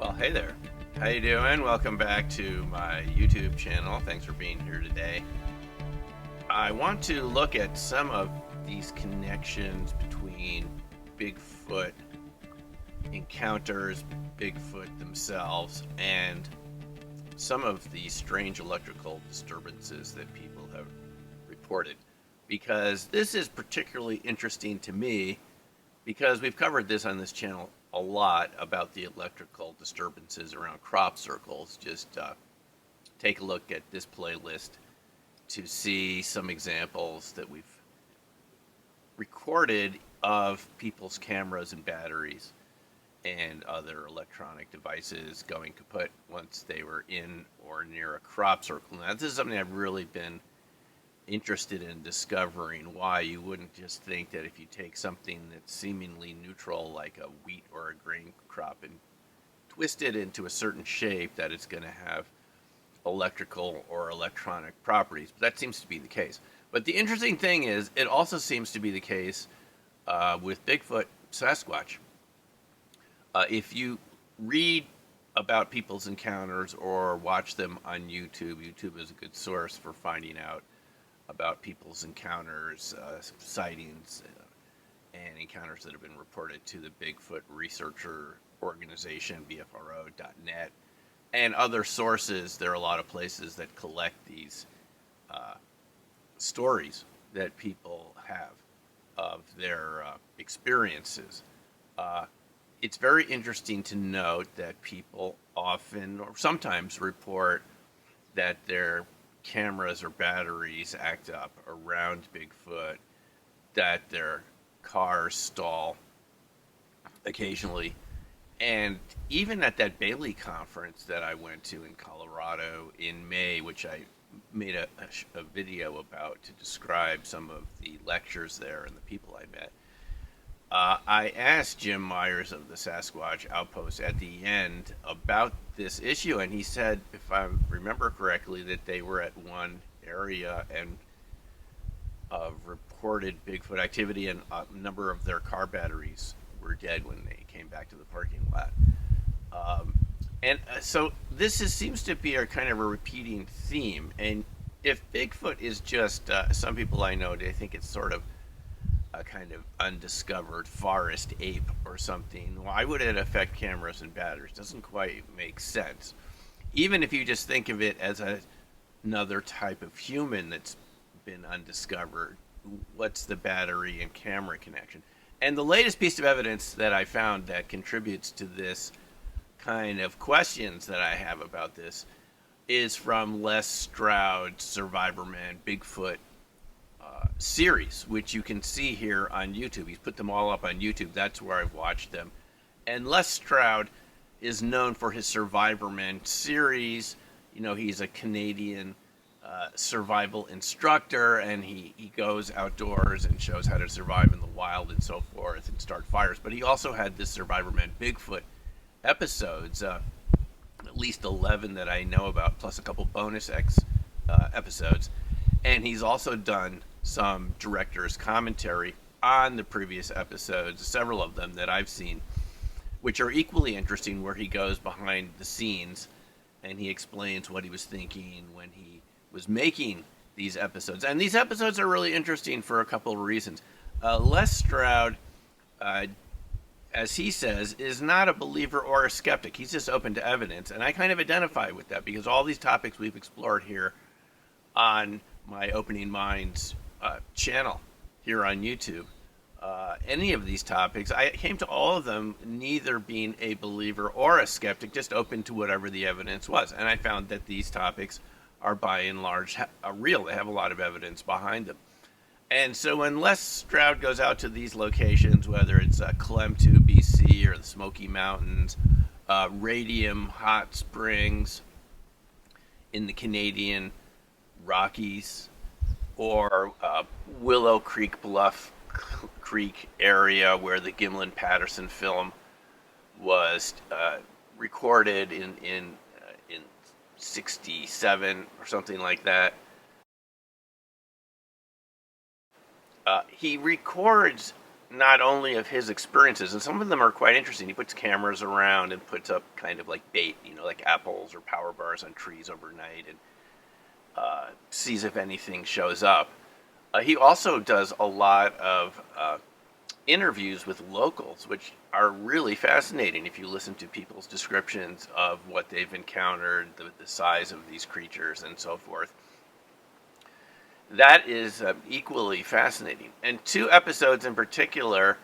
Well, hey there. How you doing? Welcome back to my YouTube channel. Thanks for being here today. I want to look at some of these connections between Bigfoot encounters, Bigfoot themselves, and some of the strange electrical disturbances that people have reported. Because this is particularly interesting to me because we've covered this on this channel a lot about the electrical disturbances around crop circles. Just take a look at this playlist to see some examples that we've recorded of people's cameras and batteries and other electronic devices going kaput once they were in or near a crop circle. Now, this is something I've really been interested in discovering, why you wouldn't just think that if you take something that's seemingly neutral like a wheat or a grain crop and twist it into a certain shape that it's going to have electrical or electronic properties. But that seems to be the case. But the interesting thing is it also seems to be the case with Bigfoot, Sasquatch. If you read about people's encounters or watch them on YouTube, YouTube is a good source for finding out about people's encounters, sightings, and encounters that have been reported to the Bigfoot Researcher Organization, BFRO.net, and other sources. There are a lot of places that collect these stories that people have of their experiences. It's very interesting to note that people often or sometimes report that their cameras or batteries act up around Bigfoot, that their cars stall occasionally. And even at that Bailey conference that I went to in Colorado in May, which I made a video about to describe some of the lectures there and the people I met, I asked Jim Myers of the Sasquatch Outpost at the end about this issue, and he said, if I remember correctly, that they were at one area and reported Bigfoot activity, and a number of their car batteries were dead when they came back to the parking lot. So this seems to be a kind of a repeating theme. And if Bigfoot is just, some people I know, they think it's sort of a kind of undiscovered forest ape or something. Why would it affect cameras and batteries? Doesn't quite make sense. Even if you just think of it as another type of human that's been undiscovered, what's the battery and camera connection? And the latest piece of evidence that I found that contributes to this kind of questions that I have about this is from Les Stroud's SUVIVORMAN Bigfoot series, which you can see here on YouTube. He's put them all up on YouTube. That's where I've watched them. And Les Stroud is known for his SUVIVORMAN series. You know, he's a Canadian survival instructor, and he goes outdoors and shows how to survive in the wild and so forth and start fires. But he also had this SUVIVORMAN Bigfoot episodes, at least 11 that I know about, plus a couple bonus episodes. And he's also done some director's commentary on the previous episodes, several of them that I've seen, which are equally interesting, where he goes behind the scenes and he explains what he was thinking when he was making these episodes. And these episodes are really interesting for a couple of reasons. Les Stroud, as he says, is not a believer or a skeptic. He's just open to evidence. And I kind of identify with that because all these topics we've explored here on my Opening Minds channel here on YouTube, any of these topics, I came to all of them neither being a believer or a skeptic, just open to whatever the evidence was. And I found that these topics are by and large real. They have a lot of evidence behind them. And so when Les Stroud goes out to these locations, whether it's Clem2, BC, or the Smoky Mountains, Radium Hot Springs in the Canadian Rockies, or Willow Creek, Bluff Creek area where the GIMLIN-PATTERSON film was recorded in 67 or something like that. He records not only of his experiences, and some of them are quite interesting. He puts cameras around and puts up kind of like bait, like apples or power bars on trees overnight, and sees if anything shows up. He also does a lot of interviews with locals, which are really fascinating if you listen to people's descriptions of what they've encountered, the size of these creatures, and so forth. That is equally fascinating. And two episodes in particular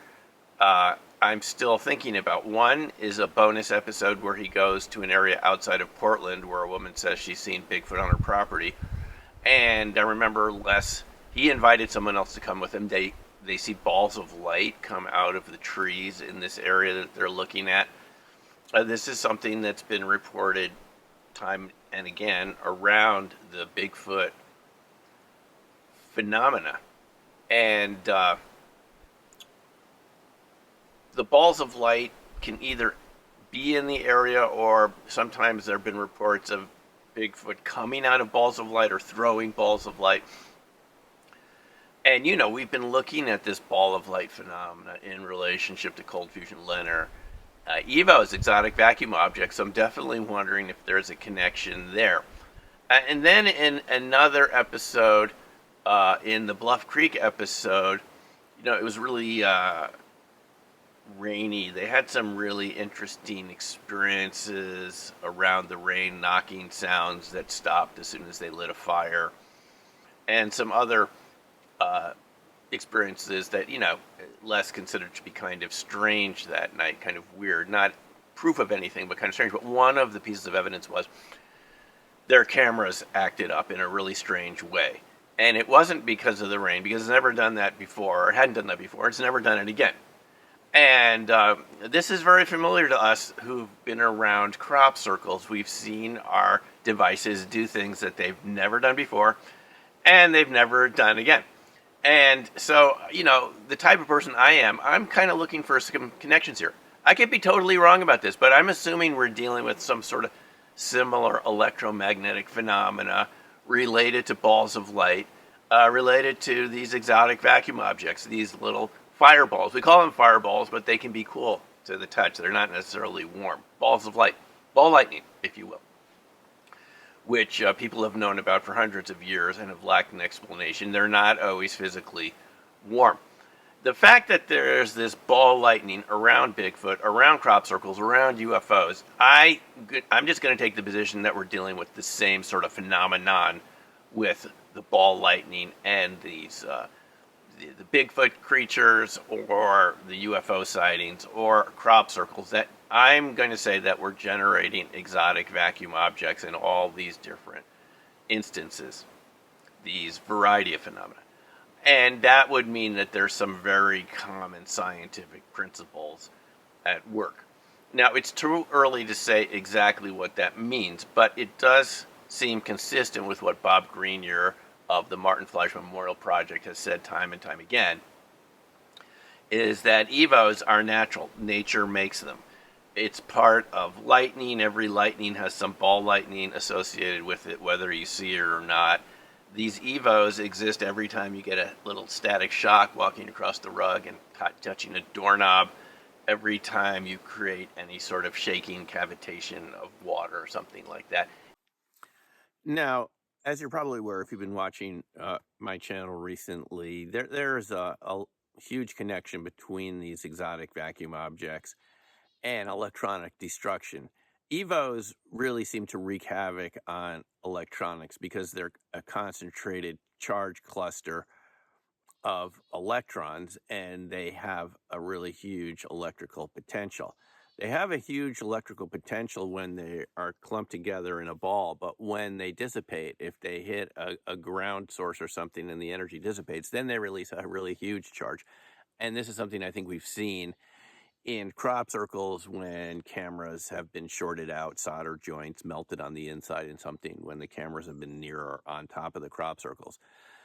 I'm still thinking about. One is a bonus episode where he goes to an area outside of Portland where a woman says she's seen Bigfoot on her property. And I remember he invited someone else to come with him. They see balls of light come out of the trees in this area that they're looking at. This is something that's been reported time and again around the Bigfoot phenomena. And the balls of light can either be in the area, or sometimes there have been reports of Bigfoot coming out of balls of light or throwing balls of light. And we've been looking at this ball of light phenomena in relationship to cold fusion lunar EVOs, exotic vacuum objects. So I'm definitely wondering if there's a connection there. And then in another episode, in the Bluff Creek episode, it was really rainy. They had some really interesting experiences around the rain, knocking sounds that stopped as soon as they lit a fire, and some other experiences that, less considered to be kind of strange that night, kind of weird, not proof of anything, but kind of strange. But one of the pieces of evidence was their cameras acted up in a really strange way. And it wasn't because of the rain, because it's never done that before, or hadn't done that before. It's never done it again. And this is very familiar to us who've been around crop circles. We've seen our devices do things that they've never done before, and they've never done again. And so, the type of person I am, I'm kind of looking for some connections here. I could be totally wrong about this, but I'm assuming we're dealing with some sort of similar electromagnetic phenomena related to balls of light, related to these exotic vacuum objects, these little fireballs. We call them fireballs, but they can be cool to the touch. They're not necessarily warm. Balls of light, ball lightning, if you will, which people have known about for hundreds of years and have lacked an explanation. They're not always physically warm. The fact that there's this ball lightning around Bigfoot, around crop circles, around UFOs, I'm just going to take the position that we're dealing with the same sort of phenomenon with the ball lightning and these the Bigfoot creatures or the UFO sightings or crop circles. That I'm going to say that we're generating exotic vacuum objects in all these different instances, these variety of phenomena. And that would mean that there's some very common scientific principles at work. Now, it's too early to say exactly what that means, but it does seem consistent with what Bob Grenier of the Martin Fleisch Memorial Project has said time and time again, is that EVOs are natural. Nature makes them. It's part of lightning. Every lightning has some ball lightning associated with it, whether you see it or not. These EVOs exist every time you get a little static shock walking across the rug and touching a doorknob, every time you create any sort of shaking cavitation of water or something like that. Now, as you're probably aware, if you've been watching my channel recently, there's a huge connection between these exotic vacuum objects and electronic destruction. EVOs really seem to wreak havoc on electronics because they're a concentrated charge cluster of electrons, and they have a really huge electrical potential. They have a huge electrical potential when they are clumped together in a ball, but when they dissipate, if they hit a ground source or something and the energy dissipates, then they release a really huge charge. And this is something I think we've seen in crop circles when cameras have been shorted out, solder joints melted on the inside in something, when the cameras have been near or on top of the crop circles.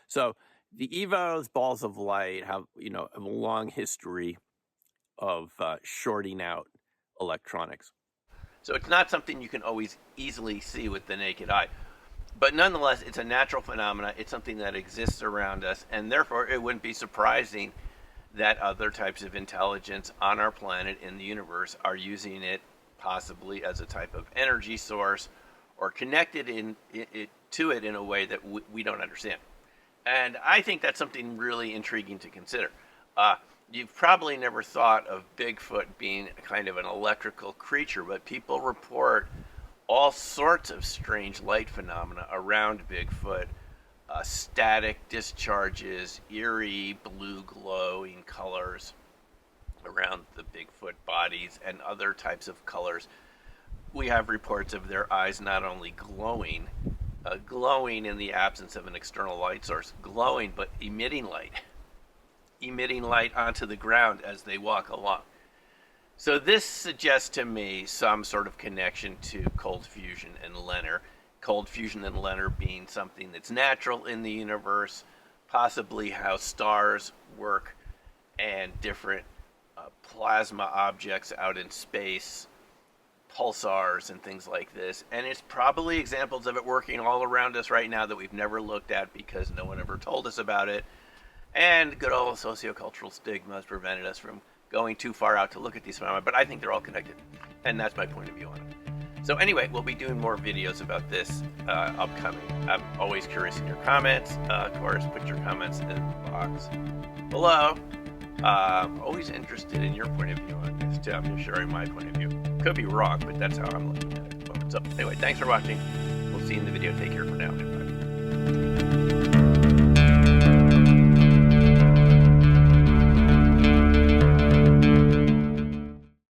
So the EVOs, balls of light, have a long history of shorting out electronics. So it's not something you can always easily see with the naked eye. But nonetheless, it's a natural phenomenon. It's something that exists around us, and therefore it wouldn't be surprising that other types of intelligence on our planet, in the universe, are using it possibly as a type of energy source, or connected to it in a way that we don't understand. And I think that's something really intriguing to consider. You've probably never thought of Bigfoot being kind of an electrical creature, but people report all sorts of strange light phenomena around Bigfoot. Static discharges, eerie blue glowing colors around the Bigfoot bodies, and other types of colors. We have reports of their eyes not only glowing in the absence of an external light source, glowing but emitting light onto the ground as they walk along. So this suggests to me some sort of connection to cold fusion and LENR. Cold fusion and LENR being something that's natural in the universe, possibly how stars work, and different plasma objects out in space, pulsars and things like this. And it's probably examples of it working all around us right now that we've never looked at because no one ever told us about it. And good old sociocultural stigma has prevented us from going too far out to look at these phenomena, but I think they're all connected. And that's my point of view on it. So anyway, we'll be doing more videos about this upcoming. I'm always curious in your comments. Of course, put your comments in the box below. Always interested in your point of view on this too. I'm just sharing my point of view. Could be wrong, but that's how I'm looking at it at the moment. So anyway, thanks for watching. We'll see you in the video. Take care for now. Goodbye.